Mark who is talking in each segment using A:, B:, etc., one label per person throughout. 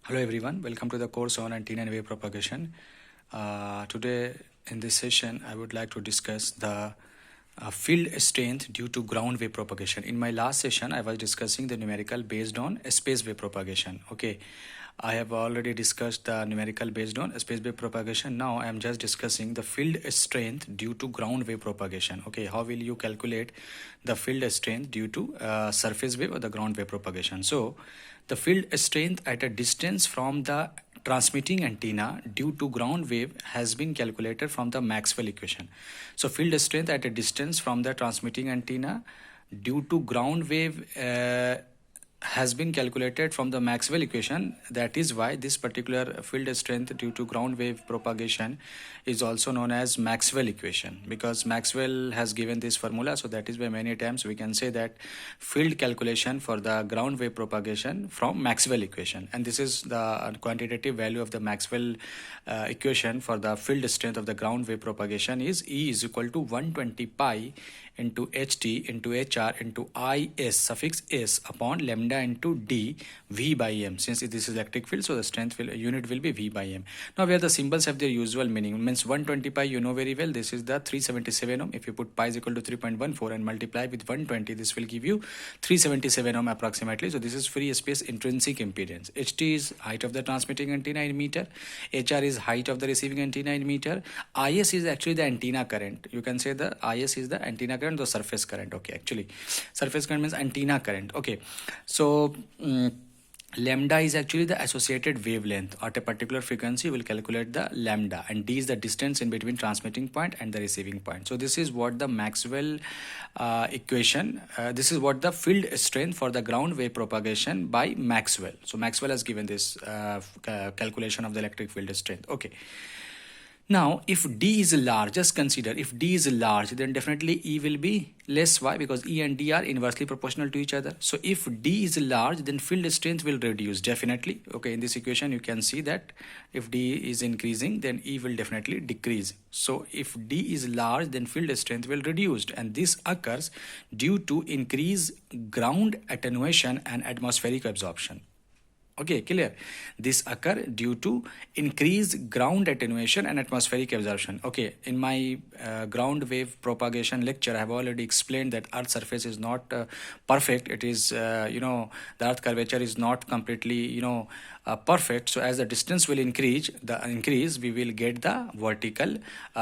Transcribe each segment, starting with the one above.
A: Hello everyone, welcome to the course on antenna and wave propagation. Today in this session I would like to discuss the field strength due to ground wave propagation. In my last session I was discussing the numerical based on space wave propagation. Okay, I have already discussed the numerical based on space wave propagation. Now I am just discussing the field strength due to ground wave propagation. Okay, how will you calculate the field strength due to surface wave or the ground wave propagation? So the field strength at a distance from the transmitting antenna due to ground wave has been calculated from the Maxwell equation. So field strength at a distance from the transmitting antenna due to ground wave has been calculated from the Maxwell equation. That is why this particular field strength due to ground wave propagation is also known as Maxwell equation, because Maxwell has given this formula. So that is why many times we can say that field calculation for the ground wave propagation from Maxwell equation, and this is the quantitative value of the Maxwell equation for the field strength of the ground wave propagation is E is equal to 120 pi into ht into hr into is suffix s upon lambda into d v by m. Since this is electric field, so the strength unit will be v by m. Now where the symbols have their usual meaning, means 120 pi you know very well, this is the 377 ohm. If you put pi is equal to 3.14 and multiply with 120, this will give you 377 ohm approximately. So this is free space intrinsic impedance. ht is height of the transmitting antenna in meter, hr is height of the receiving antenna in meter, is is actually the antenna current. You can say the is the antenna current, the surface current. Okay, actually surface current means antenna current. Okay, so lambda is actually the associated wavelength. At a particular frequency you will calculate the lambda, and d is the distance in between transmitting point and the receiving point. So this is what the Maxwell equation, this is what the field strength for the ground wave propagation by Maxwell. So Maxwell has given this calculation of the electric field strength. Okay, now if d is large, just consider if d is large, then definitely E will be less. Why? Because E and D are inversely proportional to each other. So if d is large, then field strength will reduce definitely. Okay, in this equation you can see that if d is increasing, then E will definitely decrease. So if d is large, then field strength will reduce, and this occurs due to increase ground attenuation and atmospheric absorption. Okay, clear? This occur due to increased ground attenuation and atmospheric absorption. Okay, in my ground wave propagation lecture I have already explained that earth surface is not perfect. It is the earth curvature is not completely perfect. So as the distance will increase, we will get the vertical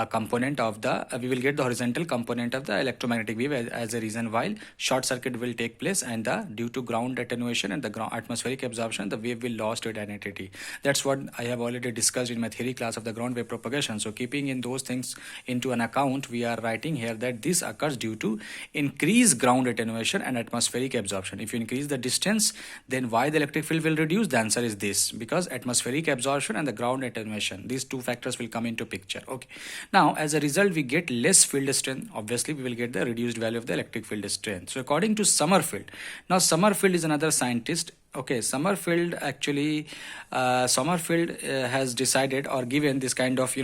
A: component of the we will get the horizontal component of the electromagnetic wave as a reason, while short circuit will take place, and due to ground attenuation and the atmospheric absorption, the wave will lose its identity. That's what I have already discussed in my theory class of the ground wave propagation. So keeping in those things into an account, we are writing here that this occurs due to increased ground attenuation and atmospheric absorption. If you increase the distance, then why the electric field will reduce? The answer is this: because atmospheric absorption and the ground attenuation, these two factors will come into picture. Okay, now as a result we get less field strength. Obviously we will get the reduced value of the electric field strength. So according to Sommerfeld, now Sommerfeld is another scientist. Okay, Sommerfeld actually has decided or given this kind of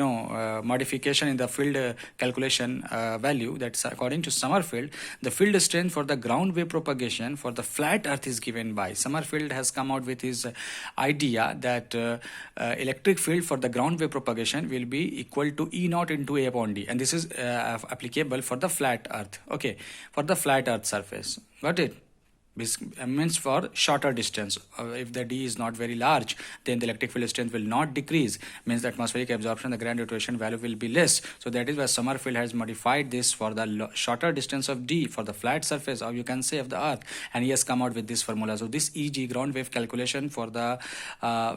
A: modification in the field calculation value. That's according to Sommerfeld, the field strength for the ground wave propagation for the flat earth is given by Sommerfeld has come out with his idea that electric field for the ground wave propagation will be equal to E naught into A upon D, and this is applicable for the flat earth. Okay, for the flat earth surface. Got it? Means for shorter distance. If the d is not very large, then the electric field strength will not decrease, means the atmospheric absorption, the ground attenuation value will be less. So that is why Sommerfeld has modified this for the shorter distance of d for the flat surface, or you can say of the earth, and he has come out with this formula. So this EG, ground wave calculation for the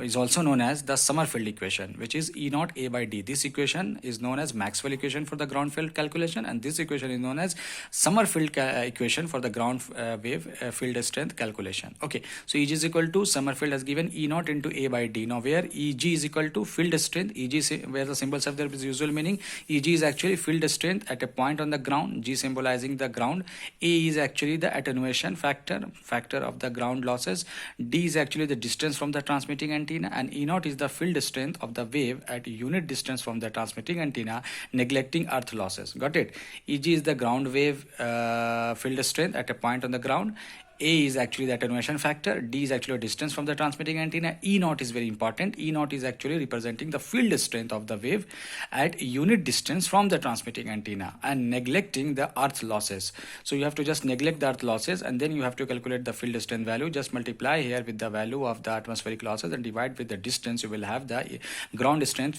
A: is also known as the Sommerfeld equation, which is E naught A by D. This equation is known as Maxwell equation for the ground field calculation, and this equation is known as Sommerfeld equation for the ground wave field strength calculation. Okay, so EG is equal to, Sommerfeld has given E naught into A by D. Now where EG is equal to field strength, EG where the symbols have their usual meaning, EG is actually field strength at a point on the ground, G symbolizing the ground, A is actually the attenuation factor of the ground losses, D is actually the distance from the transmitting antenna, and E naught is the field strength of the wave at unit distance from the transmitting antenna, neglecting earth losses. Got it? EG is the ground wave field strength at a point on the ground, A is actually the attenuation factor, D is actually a distance from the transmitting antenna, E naught is very important. E naught is actually representing the field strength of the wave at unit distance from the transmitting antenna, and neglecting the earth losses. So you have to just neglect the earth losses, and then you have to calculate the field strength value. Just multiply here with the value of the atmospheric losses and divide with the distance. You will have the ground strength,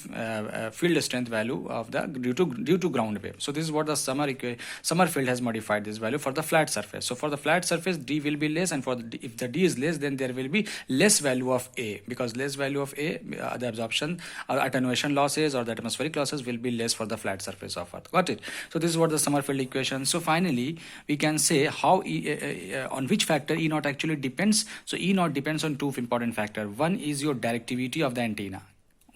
A: field strength value of the due to ground wave. So this is what the Sommerfeld has modified this value for the flat surface. So for the flat surface, D will be less, and if the D is less, then there will be less value of A, because less value of A, the absorption or attenuation losses or the atmospheric losses will be less for the flat surface of Earth. Got it? So this is what the Sommerfeld equation. So finally, we can say how on which factor E naught actually depends. So E naught depends on two important factors. One is your directivity of the antenna.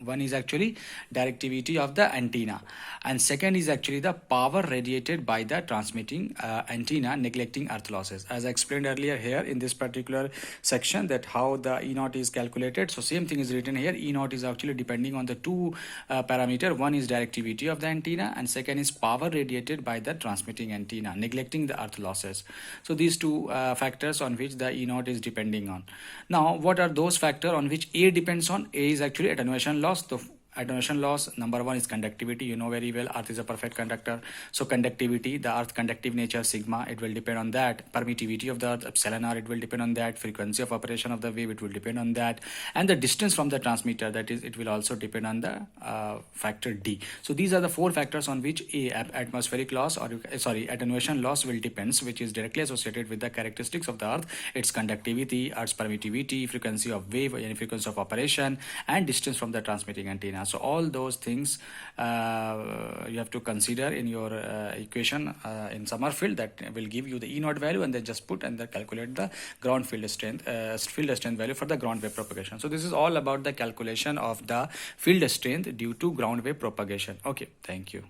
A: One is actually directivity of the antenna, and second is actually the power radiated by the transmitting antenna, neglecting earth losses. As I explained earlier here in this particular section, that how the E naught is calculated. So same thing is written here. E naught is actually depending on the two parameter. One is directivity of the antenna, and second is power radiated by the transmitting antenna, neglecting the earth losses. So these two factors on which the E naught is depending on. Now, what are those factors on which A depends on? A is actually attenuation loss. The attenuation loss, number one is conductivity. You know very well, earth is a perfect conductor. So conductivity, the earth conductive nature, sigma, it will depend on that. Permittivity of the earth, epsilon r, it will depend on that. Frequency of operation of the wave, it will depend on that. And the distance from the transmitter, that is, it will also depend on the factor D. So these are the four factors on which atmospheric loss, or attenuation loss will depends, which is directly associated with the characteristics of the earth, its conductivity, earth's permittivity, frequency of wave, and frequency of operation, and distance from the transmitting antenna. So all those things you have to consider in your equation in Sommerfeld, that will give you the E naught value, and then just put and then calculate the ground field strength value for the ground wave propagation. So this is all about the calculation of the field strength due to ground wave propagation. Okay, thank you.